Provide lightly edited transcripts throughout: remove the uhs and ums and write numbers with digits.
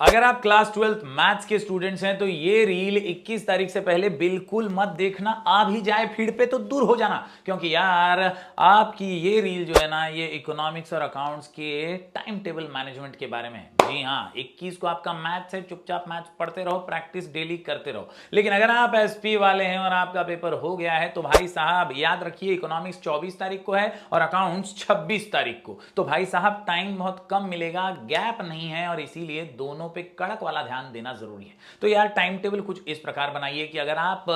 अगर आप class 12th maths के स्टूडेंट्स हैं तो ये रील 21 तारीख से पहले बिल्कुल मत देखना। आ भी जाए फीड पे तो दूर हो जाना, क्योंकि यार आपकी ये रील जो है ना, ये इकोनॉमिक्स और अकाउंट्स के टाइम टेबल मैनेजमेंट के बारे में है। जी हाँ, 21 को आपका मैथ्स है, चुपचाप मैथ्स पढ़ते रहो, प्रैक्टिस डेली करते रहो। लेकिन अगर आप एसपी वाले हैं और आपका पेपर हो गया है तो भाई साहब याद रखिए, इकोनॉमिक्स 24 तारीख को है और अकाउंट्स 26 तारीख को। तो भाई साहब टाइम बहुत कम मिलेगा, गैप नहीं है, और इसीलिए दोनों पे कड़क वाला ध्यान देना जरूरी है। तो यार टाइम टेबल कुछ इस प्रकार बनाइए कि अगर आप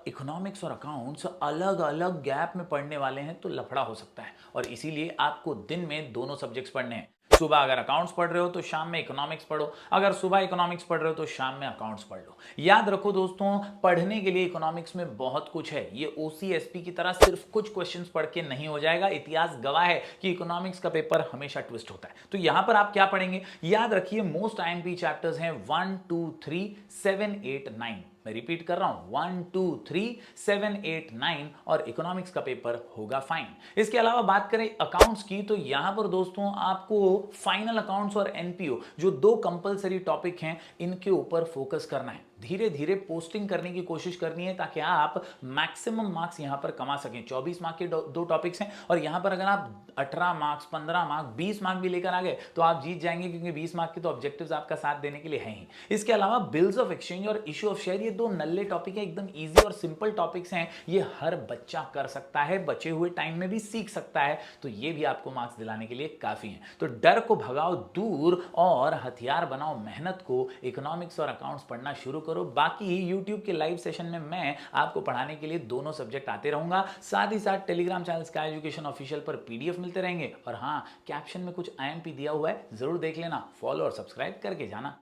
इकोनॉमिक्स और अकाउंट्स अलग अलग गैप में पढ़ने वाले हैं तो लफड़ा हो सकता है, और इसीलिए आपको दिन में दोनों सब्जेक्ट्स पढ़ने हैं। सुबह अगर अकाउंट्स पढ़ रहे हो तो शाम में इकोनॉमिक्स पढ़ो, अगर सुबह इकोनॉमिक्स पढ़ रहे हो तो शाम में अकाउंट्स पढ़ लो। याद रखो दोस्तों, पढ़ने के लिए इकोनॉमिक्स में बहुत कुछ है। ये ओसीएसपी की तरह सिर्फ कुछ क्वेश्चंस पढ़ के नहीं हो जाएगा। इतिहास गवाह है कि इकोनॉमिक्स का पेपर हमेशा ट्विस्ट होता है। तो यहां पर आप क्या पढ़ेंगे, याद रखिए मोस्ट आईएमपी चैप्टर्स हैं 1 2 3 7 8 9। मैं रिपीट कर रहा हूं, 1 2 3 7 8 9, और इकोनॉमिक्स का पेपर होगा फाइन। इसके अलावा बात करें अकाउंट्स की, तो यहां पर दोस्तों आपको फाइनल अकाउंट्स और एनपीओ जो दो कंपलसरी टॉपिक हैं, इनके ऊपर फोकस करना है। धीरे धीरे पोस्टिंग करने की कोशिश करनी है ताकि आप मैक्सिमम मार्क्स यहां पर कमा सकें। 24 मार्क के दो टॉपिक्स हैं, और यहां पर अगर आप 18 मार्क्स, 15 मार्क्स, 20 मार्क भी लेकर आ गए तो आप जीत जाएंगे, क्योंकि 20 मार्क के तो ऑब्जेक्टिव्स आपका साथ देने के लिए हैं ही। इसके अलावा बिल्स ऑफ एक्सचेंज और इशू ऑफ शेयर, ये दो नल्ले टॉपिक हैं, एकदम इजी और सिंपल टॉपिक्स हैं। ये हर बच्चा कर सकता है, बचे हुए टाइम में भी सीख सकता है, तो ये भी आपको मार्क्स दिलाने के लिए काफी है। तो डर को भगाओ दूर और हथियार बनाओ मेहनत को। इकोनॉमिक्स और अकाउंट्स पढ़ना शुरू करो। बाकी यूट्यूब के लाइव सेशन में मैं आपको पढ़ाने के लिए दोनों सब्जेक्ट आते रहूंगा। साथ ही साथ Telegram channel sky education official पर पीडीएफ मिलते रहेंगे। और हाँ, कैप्शन में कुछ आईएमपी दिया हुआ है, जरूर देख लेना, फॉलो और सब्सक्राइब करके जाना।